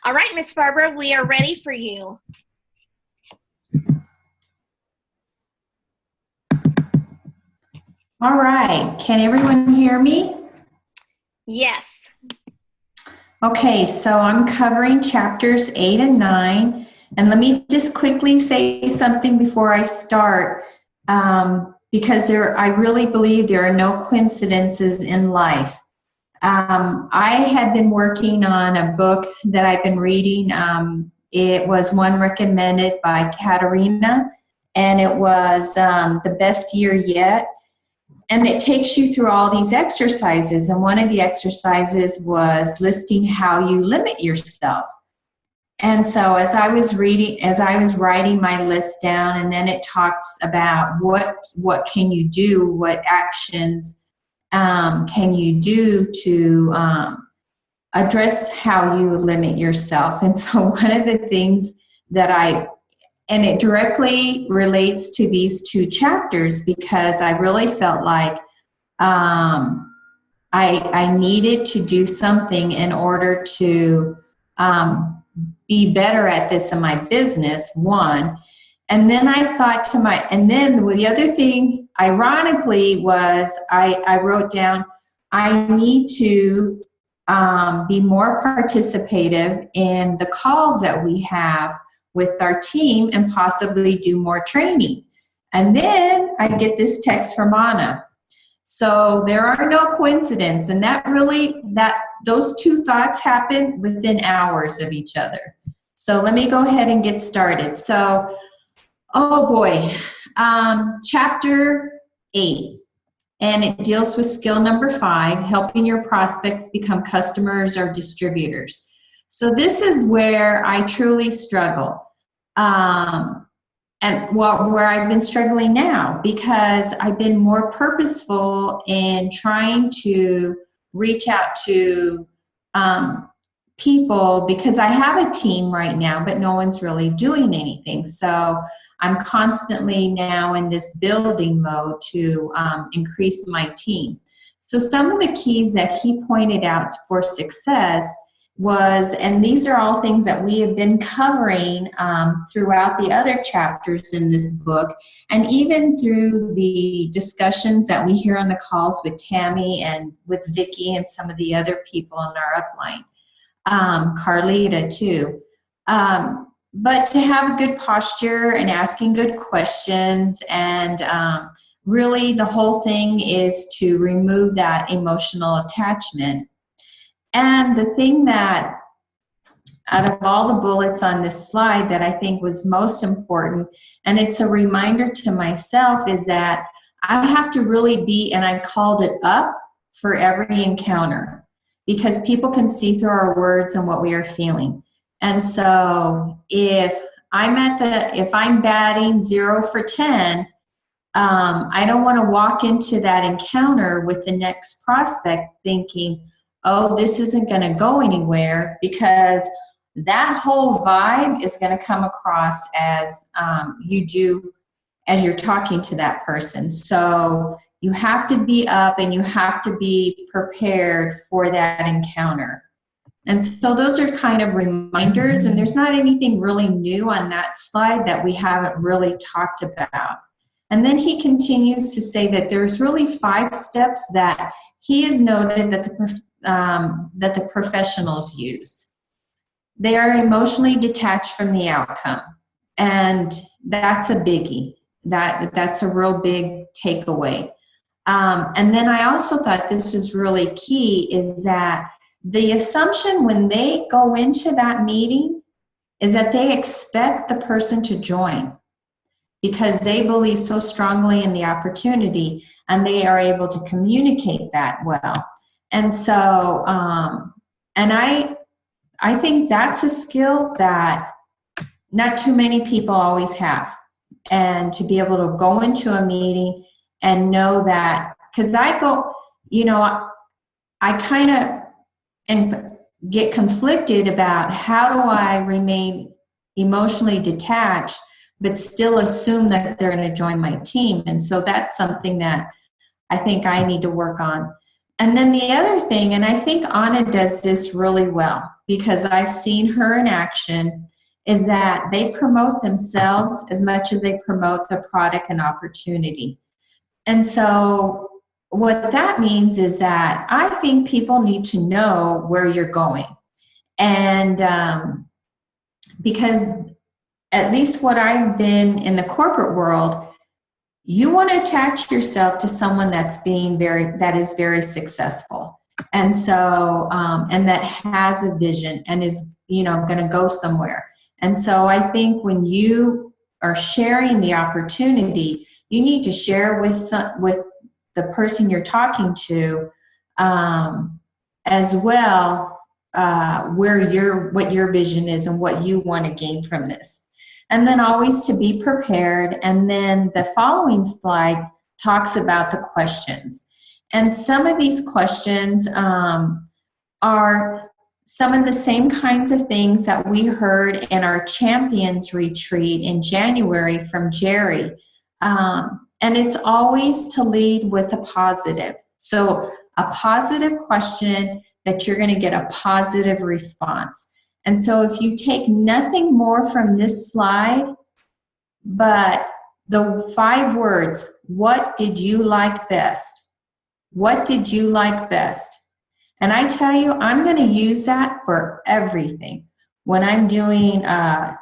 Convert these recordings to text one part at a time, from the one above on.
All right, Miss Barbara, we are ready for you. All right, can everyone hear me? Yes. Okay, so I'm covering chapters 8 and 9, and let me just quickly say something before I start, because I really believe there are no coincidences in life. I had been working on a book that I've been reading. It was one recommended by Katerina, and it was The Best Year Yet. And it takes you through all these exercises. And one of the exercises was listing how you limit yourself. And so as I was writing my list down, and then it talks about what can you do, what actions can you do to address how you limit yourself. And so one of the things and it directly relates to these two chapters, because I really felt like I needed to do something in order to be better at this in my business, one. And then I thought and then the other thing, ironically, was I wrote down, I need to be more participative in the calls that we have with our team and possibly do more training. And then I get this text from Anna. So there are no coincidences, and those two thoughts happen within hours of each other. So let me go ahead and get started. So, oh boy, chapter 8, and it deals with skill number 5, helping your prospects become customers or distributors. So this is where I truly struggle, where I've been struggling now, because I've been more purposeful in trying to reach out to people, because I have a team right now, but no one's really doing anything. So I'm constantly now in this building mode to increase my team. So some of the keys that he pointed out for success was, and these are all things that we have been covering throughout the other chapters in this book, and even through the discussions that we hear on the calls with Tammy and with Vicki and some of the other people in our upline, Carlita too. But to have a good posture and asking good questions, and really the whole thing is to remove that emotional attachment. And the thing that, out of all the bullets on this slide, that I think was most important, and it's a reminder to myself, is that I have to really be, and I called it up for every encounter, because people can see through our words and what we are feeling. And so if I'm batting 0 for 10, I don't want to walk into that encounter with the next prospect thinking, oh, this isn't going to go anywhere, because that whole vibe is going to come across as you do as you're talking to that person. So you have to be up and you have to be prepared for that encounter. And so those are kind of reminders, and there's not anything really new on that slide that we haven't really talked about. And then he continues to say that there's really 5 steps that he has noted that the professionals use. They are emotionally detached from the outcome, and that's a biggie. That's a real big takeaway. And then I also thought this was really key, is that the assumption when they go into that meeting is that they expect the person to join, because they believe so strongly in the opportunity and they are able to communicate that well. And so, and I think that's a skill that not too many people always have. And to be able to go into a meeting and know that, because I kind of get conflicted about, how do I remain emotionally detached but still assume that they're going to join my team. And so that's something that I think I need to work on. And then the other thing, and I think Anna does this really well because I've seen her in action, is that they promote themselves as much as they promote the product and opportunity. And so what that means is that I think people need to know where you're going. And because at least what I've been in the corporate world, you want to attach yourself to someone that is very successful. And so, and that has a vision and is, going to go somewhere. And so I think when you are sharing the opportunity, you need to share with the person you're talking to, as well, what your vision is and what you want to gain from this. And then always to be prepared. And then the following slide talks about the questions. And some of these questions are some of the same kinds of things that we heard in our Champions Retreat in January from Jerry. And it's always to lead with a positive. So a positive question that you're going to get a positive response. And so if you take nothing more from this slide, but the 5 words, what did you like best? What did you like best? And I tell you, I'm going to use that for everything. When I'm doing a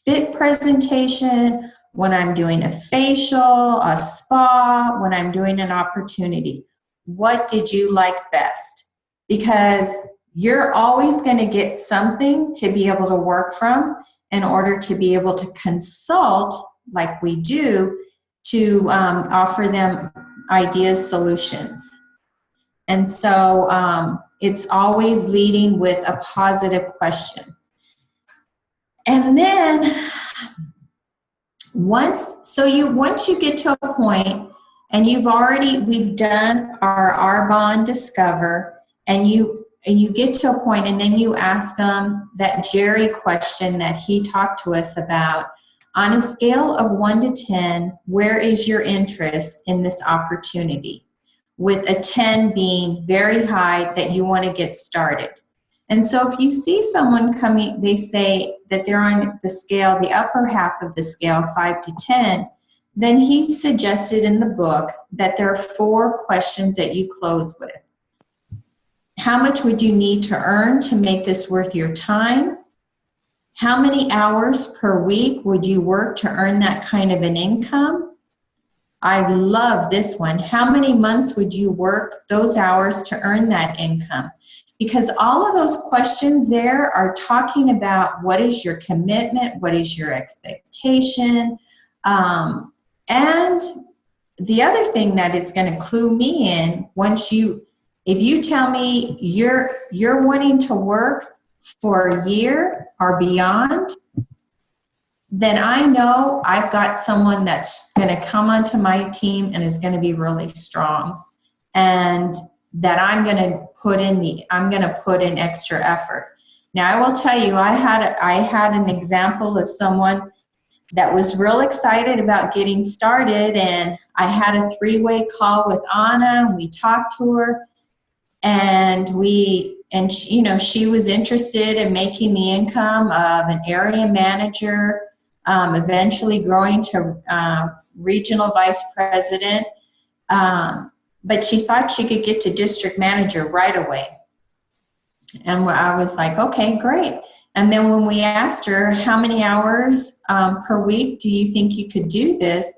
fit presentation, when I'm doing a facial, a spa, when I'm doing an opportunity, what did you like best? Because you're always going to get something to be able to work from in order to be able to consult, like we do, to offer them ideas, solutions. And so it's always leading with a positive question. And then once you get to a point and we've done our Arbonne Discover, and you get to a point and then you ask them that Jerry question that he talked to us about. On a scale of 1 to 10, where is your interest in this opportunity? With a 10 being very high that you want to get started. And so if you see someone coming, they say that they're on the scale, the upper half of the scale, 5 to 10, then he suggested in the book that there are 4 questions that you close with. How much would you need to earn to make this worth your time? How many hours per week would you work to earn that kind of an income? I love this one. How many months would you work those hours to earn that income? Because all of those questions there are talking about what is your commitment, what is your expectation, and the other thing that it's going to clue me in, if you tell me you're wanting to work for a year or beyond, then I know I've got someone that's going to come onto my team and is going to be really strong, and that I'm going to put in extra effort. Now I will tell you, I had an example of someone that was real excited about getting started, and I had a 3-way call with Anna, and we talked to her, and she was interested in making the income of an area manager, eventually growing to regional vice president, but she thought she could get to district manager right away. And I was like, okay, great. And then when we asked her, how many hours per week do you think you could do this?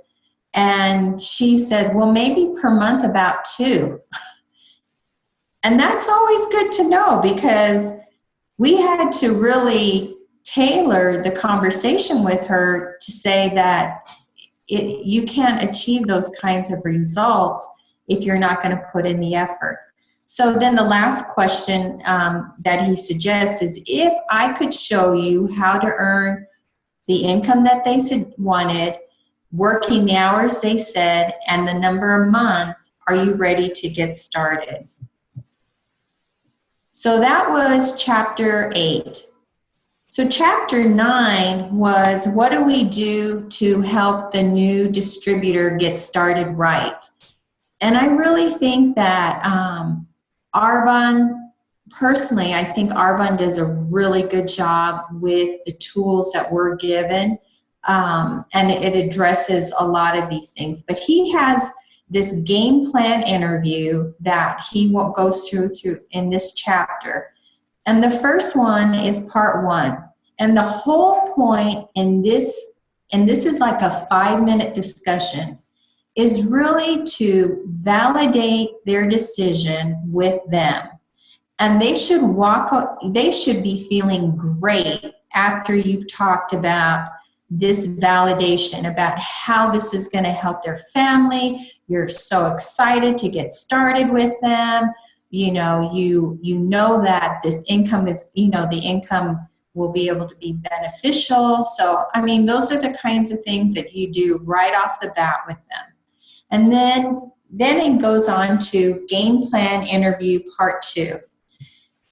And she said, well, maybe per month about 2. And that's always good to know, because we had to really tailor the conversation with her to say that you can't achieve those kinds of results if you're not going to put in the effort. So then the last question that he suggests is, if I could show you how to earn the income that they wanted, working the hours they said, and the number of months, are you ready to get started? So that was chapter 8. So chapter 9 was, what do we do to help the new distributor get started right? And I really think that Arbonne, personally, I think Arbonne does a really good job with the tools that we're given, and it addresses a lot of these things. But he has this game plan interview that he goes through in this chapter. And the first one is part 1. And the whole point in this, and this is like a 5-minute discussion, is really to validate their decision with them. And they should be feeling great after you've talked about this validation, about how this is going to help their family. You're so excited to get started with them. You know that this income is, the income will be able to be beneficial. So, I mean, those are the kinds of things that you do right off the bat with them. And then it goes on to game plan interview part 2.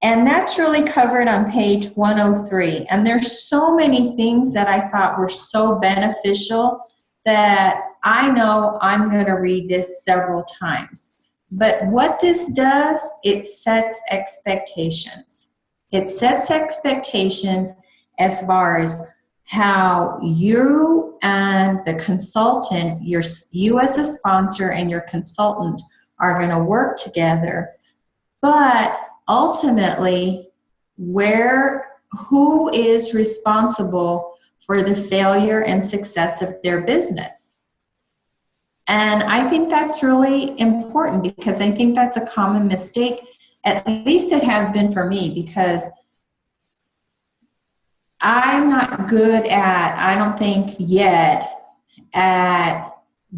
And that's really covered on page 103. And there's so many things that I thought were so beneficial that I know I'm going to read this several times. But what this does, it sets expectations. It sets expectations as far as how you and the consultant, you as a sponsor and your consultant are going to work together. But ultimately, who is responsible for the failure and success of their business? And I think that's really important, because I think that's a common mistake. At least it has been for me, because I'm not good at, I don't think yet, at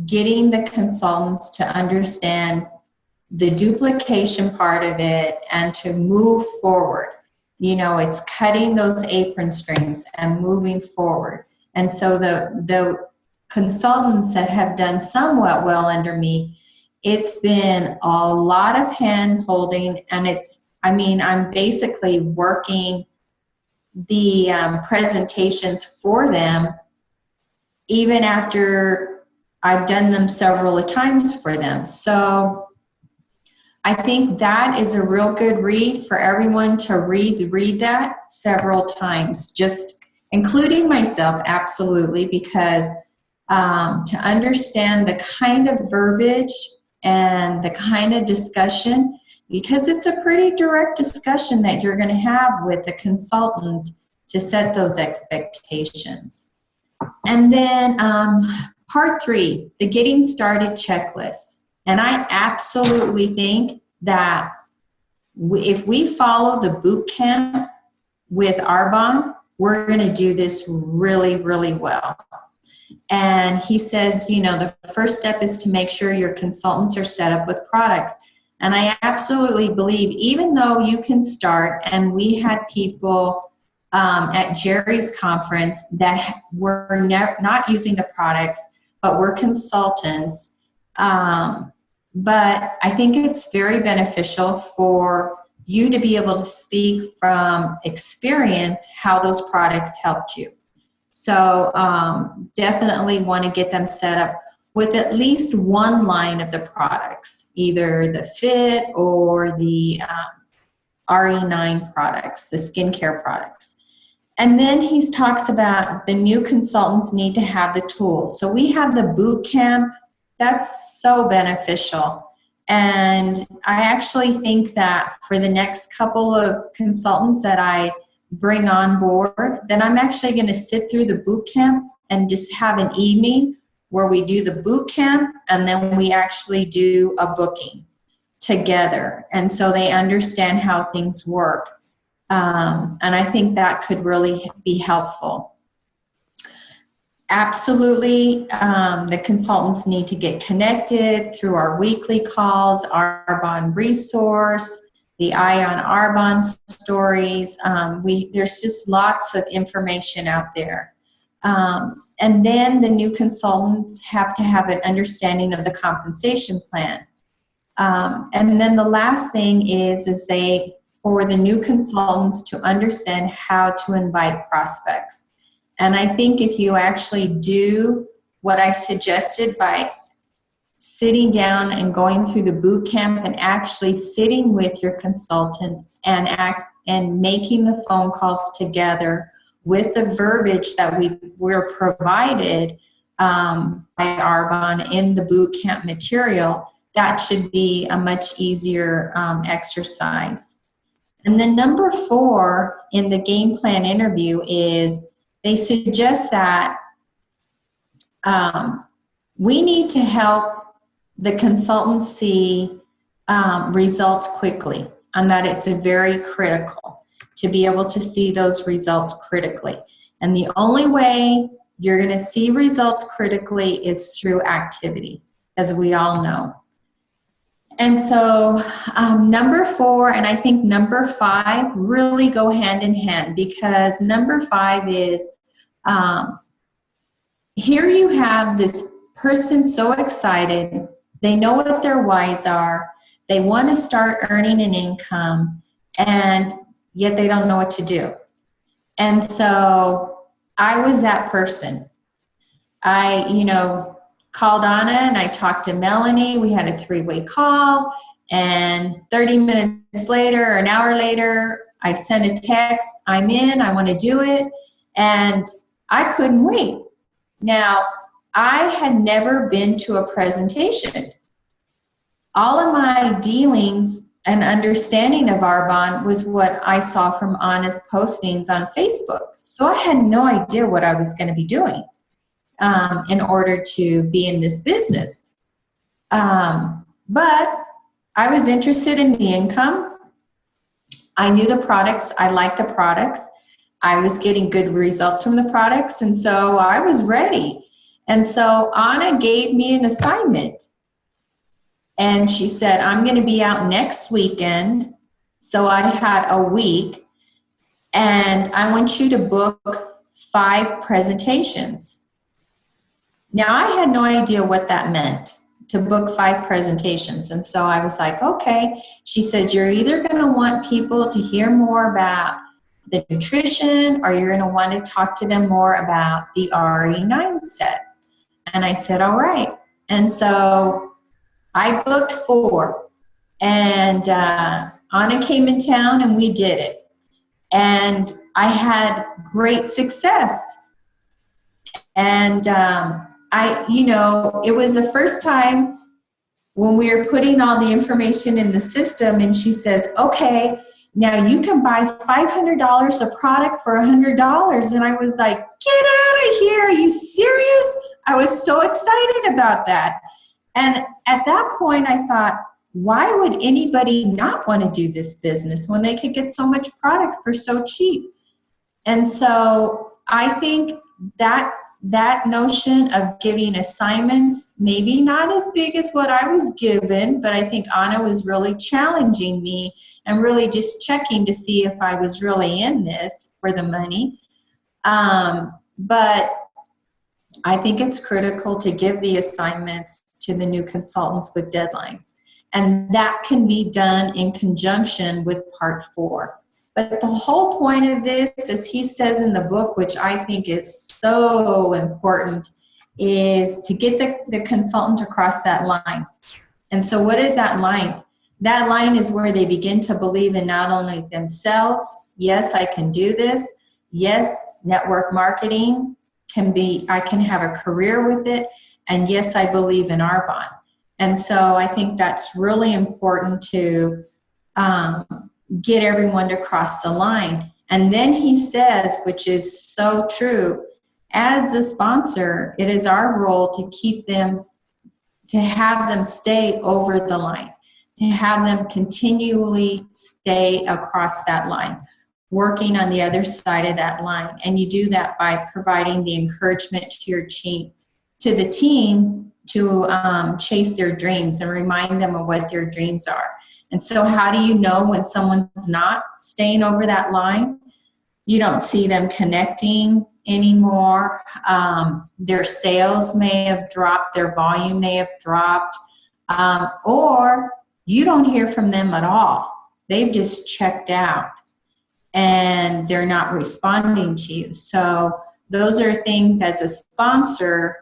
getting the consultants to understand the duplication part of it and to move forward. It's cutting those apron strings and moving forward. And so the consultants that have done somewhat well under me, it's been a lot of hand holding, and I'm basically working the presentations for them even after I've done them several times for them. So I think that is a real good read for everyone to read that several times, just including myself, absolutely, because to understand the kind of verbiage and the kind of discussion, because it's a pretty direct discussion that you're going to have with the consultant to set those expectations. And then part 3, the getting started checklist. And I absolutely think that if we follow the boot camp with Arbonne, we're going to do this really, really well. And he says, the first step is to make sure your consultants are set up with products. And I absolutely believe, even though you can start, and we had people at Jerry's conference that were not using the products, but were consultants. But I think it's very beneficial for you to be able to speak from experience how those products helped you. So definitely want to get them set up with at least one line of the products, either the Fit or the RE9 products, the skincare products. And then he talks about the new consultants need to have the tools. So we have the boot camp. That's so beneficial. And I actually think that for the next couple of consultants that I bring on board, then I'm actually going to sit through the boot camp and just have an evening where we do the boot camp and then we actually do a booking together. And so they understand how things work. And I think that could really be helpful. Absolutely, the consultants need to get connected through our weekly calls, Arbonne resource, the Eye on Arbonne stories. There's just lots of information out there. And then the new consultants have to have an understanding of the compensation plan. And then the last thing is for the new consultants to understand how to invite prospects. And I think if you actually do what I suggested by sitting down and going through the boot camp and actually sitting with your consultant and making the phone calls together with the verbiage that we're provided by Arbonne in the boot camp material, that should be a much easier exercise. And then number 4 in the game plan interview is they suggest that we need to help the consultant see results quickly, and that it's very critical to be able to see those results critically. And the only way you're going to see results critically is through activity, as we all know. And so number 4 and I think number 5 really go hand in hand, because number 5 is here you have this person so excited, they know what their whys are, they want to start earning an income, and yet they don't know what to do. And so I was that person. I, called Anna and I talked to Melanie. We had a 3-way call, and 30 minutes later, or an hour later, I sent a text, I'm in, I want to do it, and I couldn't wait. Now, I had never been to a presentation. All of my dealings and understanding of Arbonne was what I saw from Anna's postings on Facebook. So I had no idea what I was going to be doing in order to be in this business. But I was interested in the income. I knew the products. I liked the products. I was getting good results from the products, and so I was ready. And so Anna gave me an assignment. And she said, I'm going to be out next weekend. So I had a week, and I want you to book 5 presentations. Now, I had no idea what that meant, to book 5 presentations. And so I was like, okay. She says, you're either going to want people to hear more about the nutrition, or you're going to want to talk to them more about the RE9 set. And I said, all right. And so I booked 4. And Anna came in town and we did it. And I had great success. And it was the first time when we were putting all the information in the system, and she says, okay, now you can buy $500 of product for $100. And I was like, get out of here. Are you serious? I was so excited about that. And at that point, I thought, why would anybody not want to do this business when they could get so much product for so cheap? And so I think that notion of giving assignments, maybe not as big as what I was given, but I think Anna was really challenging me and really just checking to see if I was really in this for the money. But I think it's critical to give the assignments to the new consultants with deadlines. And that can be done in conjunction with part 4. But the whole point of this, as he says in the book, which I think is so important, is to get the consultant across that line. And so what is that line? That line is where they begin to believe in not only themselves, yes, I can do this, yes, network marketing I can have a career with it, and yes, I believe in Arbonne. And so I think that's really important to get everyone to cross the line. And then he says, which is so true, as the sponsor, it is our role to keep them, to have them stay over the line, to have them continually stay across that line, working on the other side of that line. And you do that by providing the encouragement to the team to chase their dreams and remind them of what their dreams are. And so how do you know when someone's not staying over that line? You don't see them connecting anymore. Their sales may have dropped, their volume may have dropped, or you don't hear from them at all. They've just checked out and they're not responding to you. So those are things as a sponsor,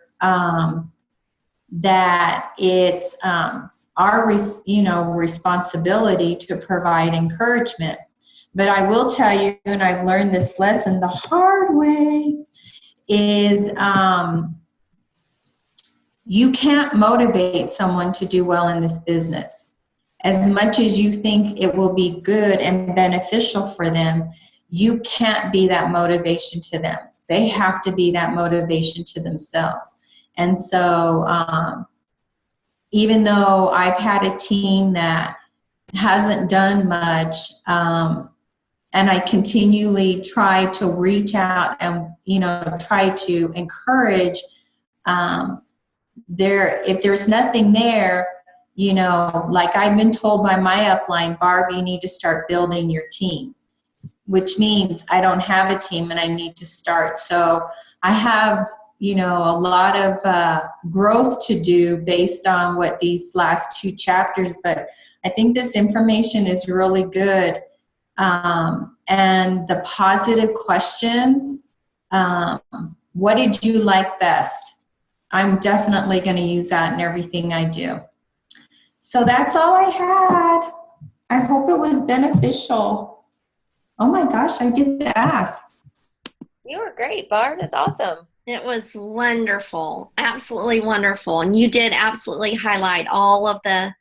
that it's our responsibility to provide encouragement. But I will tell you, and I've learned this lesson the hard way, is you can't motivate someone to do well in this business. As much as you think it will be good and beneficial for them, you can't be that motivation to them. They have to be that motivation to themselves. And so even though I've had a team that hasn't done much, and I continually try to reach out and, try to encourage, if there's nothing there, like I've been told by my upline, Barb, you need to start building your team, which means I don't have a team and I need to start. So I have, a lot of growth to do based on what these last 2 chapters, but I think this information is really good. And the positive questions, what did you like best? I'm definitely going to use that in everything I do. So that's all I had. I hope it was beneficial. Oh my gosh, I did ask. You were great, Barb. That's awesome. It was wonderful. Absolutely wonderful. And you did absolutely highlight all of the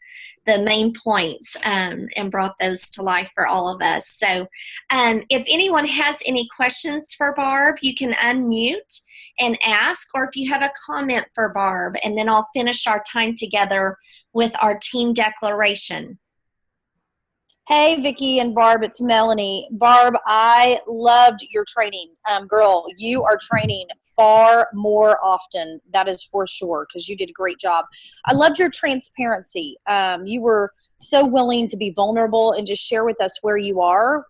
main points and brought those to life for all of us. So if anyone has any questions for Barb, you can unmute and ask, or if you have a comment for Barb, and then I'll finish our time together with our team declaration. Hey, Vicki and Barb, it's Melanie. Barb, I loved your training. Girl, you are training far more often. That is for sure, because you did a great job. I loved your transparency. You were so willing to be vulnerable and just share with us where you are,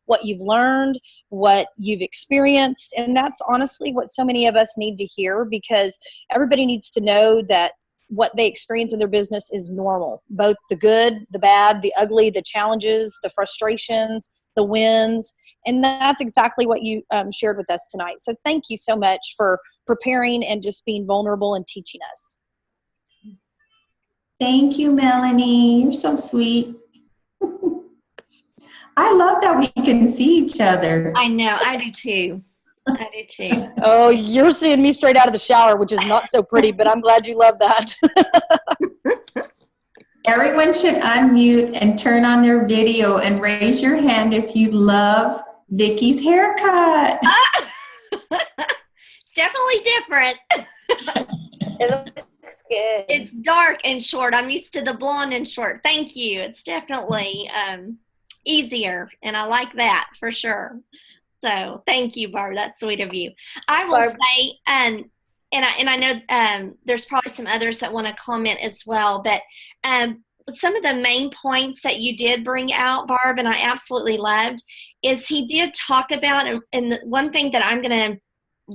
what you've learned, what you've experienced. And that's honestly what so many of us need to hear, because everybody needs to know that what they experience in their business is normal, both the good, the bad, the ugly, the challenges, the frustrations, the wins. And that's exactly what you shared with us tonight. So thank you so much for preparing and just being vulnerable and teaching us. Thank you, Melanie. You're so sweet. I love that we can see each other. I know, I do too. I do too. Oh, you're seeing me straight out of the shower, which is not so pretty, but I'm glad you love that. Everyone should unmute and turn on their video and raise your hand if you love Vicki's haircut. It's definitely different. It looks good. It's dark and short. I'm used to the blonde and short. Thank you. It's definitely easier, and I like that for sure. So thank you, Barb. That's sweet of you. I will say, and I know there's probably some others that want to comment as well, but some of the main points that you did bring out, Barb, and I absolutely loved, is he did talk about, and the one thing that I'm going to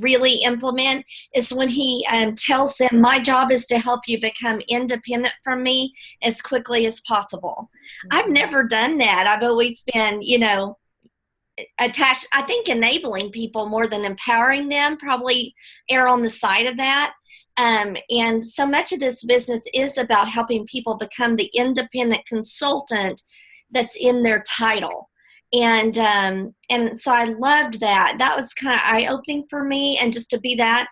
really implement is when he tells them, my job is to help you become independent from me as quickly as possible. Mm-hmm. I've never done that. I've always been, attached. I think enabling people more than empowering them, probably err on the side of that. And so much of this business is about helping people become the independent consultant that's in their title. And so I loved that. That was kind of eye-opening for me, and just to be that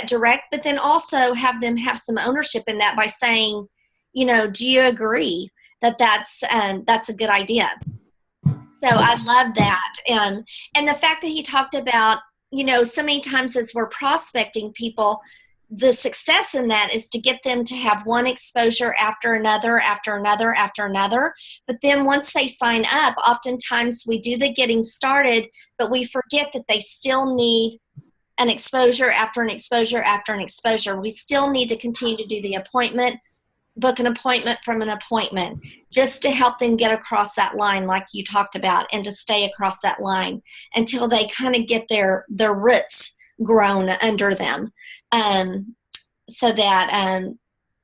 direct, but then also have them have some ownership in that by saying, do you agree that that's a good idea? So I love that. And the fact that he talked about, so many times as we're prospecting people, the success in that is to get them to have one exposure after another, after another, after another. But then once they sign up, oftentimes we do the getting started, but we forget that they still need an exposure after an exposure after an exposure. We still need to continue to do the appointment, book an appointment from an appointment, just to help them get across that line like you talked about, and to stay across that line until they kind of get their roots grown under them, so that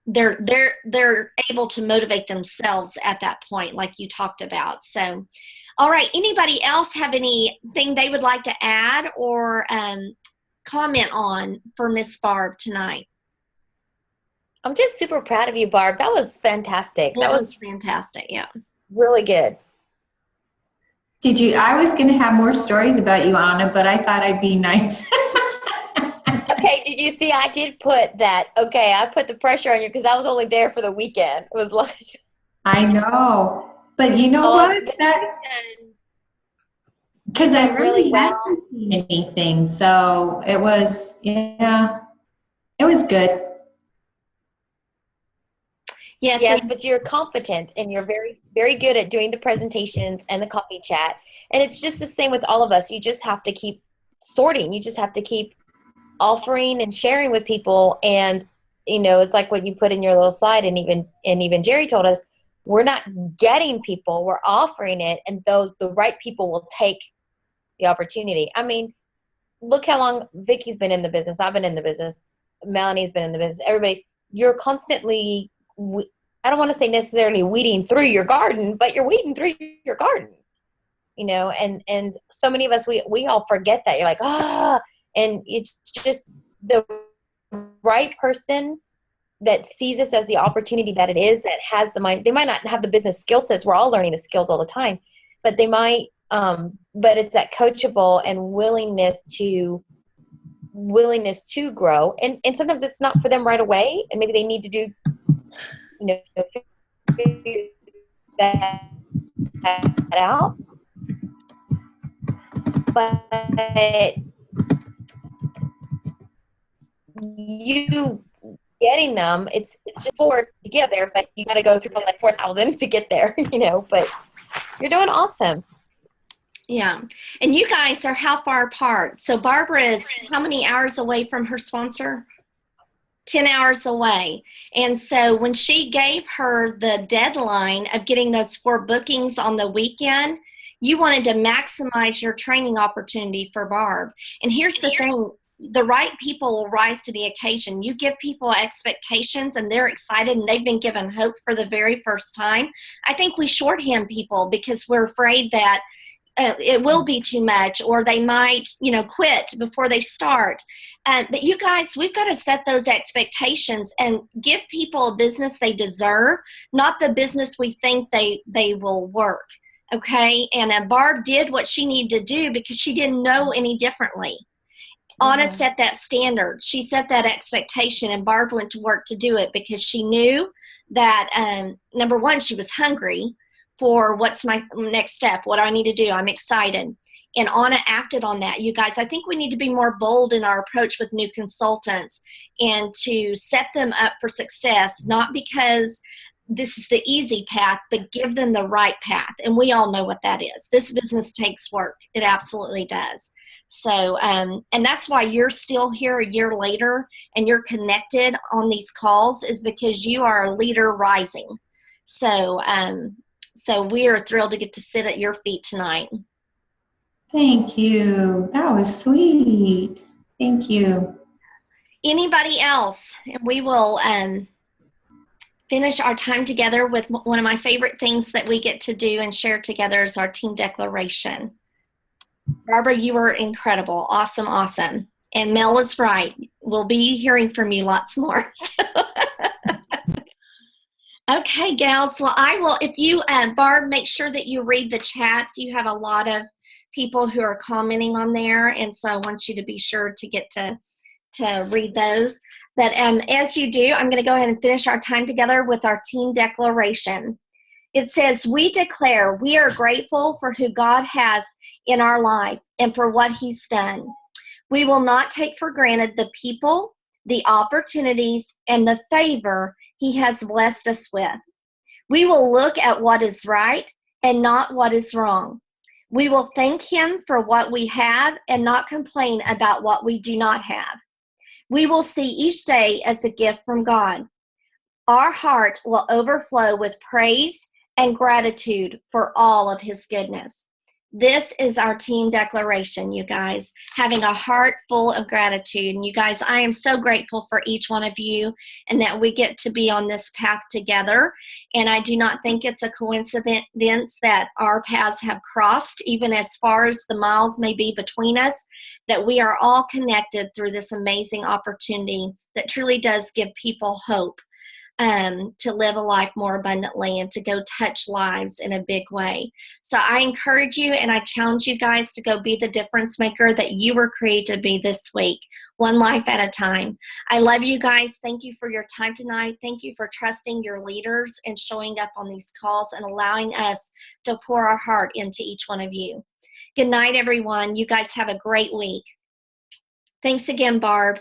they're able to motivate themselves at that point like you talked about. So, all right, anybody else have anything they would like to add or comment on for Miss Barb tonight? I'm just super proud of you, Barb. That was fantastic. That was fantastic. Yeah. really good. I was going to have more stories about you, Anna, but I thought I'd be nice. Okay, did you see I did put that? Okay, I put the pressure on you because I was only there for the weekend. It was like, I know. But you know what? Because I really hadn't seen anything. So it was, yeah, it was good. Yes, but you're competent and you're very, very good at doing the presentations and the coffee chat. And it's just the same with all of us. You just have to keep sorting. You just have to keep offering and sharing with people. And, you know, it's like what you put in your little slide. And even Jerry told us, we're not getting people, we're offering it. And the right people will take the opportunity. I mean, look how long Vicky's been in the business. I've been in the business. Melanie's been in the business. You're constantly, I don't want to say necessarily weeding through your garden, but you're weeding through your garden, you know, and so many of us, we all forget that. You're like, and it's just the right person that sees this as the opportunity that it is, that has the mind. They might not have the business skill sets. We're all learning the skills all the time, but they might, but it's that coachable and willingness to grow. And sometimes it's not for them right away. And maybe they need to do, you know, figure that out. But you getting them, it's just 4 to get there, but you got to go through like 4,000 to get there, you know, but you're doing awesome. Yeah. And you guys are how far apart? So Barbara is how many hours away from her sponsor? 10 hours away. And so when she gave her the deadline of getting those 4 bookings on the weekend, you wanted to maximize your training opportunity for Barb. And here's the thing. The right people will rise to the occasion. You give people expectations and they're excited and they've been given hope for the very first time. I think we shorthand people because we're afraid that it will be too much or they might, you know, quit before they start. But you guys, we've got to set those expectations and give people a business they deserve, not the business we think they will work. Okay. And Barb did what she needed to do because she didn't know any differently. Anna set that standard. She set that expectation, and Barb went to work to do it because she knew that, number one, she was hungry for what's my next step, what do I need to do? I'm excited. And Anna acted on that. You guys, I think we need to be more bold in our approach with new consultants and to set them up for success, not because this is the easy path, but give them the right path. And we all know what that is. This business takes work. It absolutely does. So, and that's why you're still here a year later and you're connected on these calls is because you are a leader rising. So, so we are thrilled to get to sit at your feet tonight. Thank you. That was sweet. Thank you. Anybody else? And we will finish our time together with one of my favorite things that we get to do and share together is our team declaration. Barbara, you were incredible. Awesome, awesome. And Mel is right. We'll be hearing from you lots more. Okay, gals. Well, I will, if you, Barb, make sure that you read the chats. You have a lot of people who are commenting on there, and so I want you to be sure to get to read those. But as you do, I'm going to go ahead and finish our time together with our team declaration. It says, we declare we are grateful for who God has in our life and for what he's done. We will not take for granted the people, the opportunities, and the favor he has blessed us with. We will look at what is right and not what is wrong. We will thank him for what we have and not complain about what we do not have. We will see each day as a gift from God. Our heart will overflow with praise and gratitude for all of his goodness. This is our team declaration, you guys, having a heart full of gratitude. And you guys, I am so grateful for each one of you and that we get to be on this path together. And I do not think it's a coincidence that our paths have crossed, even as far as the miles may be between us, that we are all connected through this amazing opportunity that truly does give people hope to live a life more abundantly and to go touch lives in a big way. So I encourage you and I challenge you guys to go be the difference maker that you were created to be this week, one life at a time. I love you guys. Thank you for your time tonight. Thank you for trusting your leaders and showing up on these calls and allowing us to pour our heart into each one of you. Good night, everyone. You guys have a great week. Thanks again, Barb.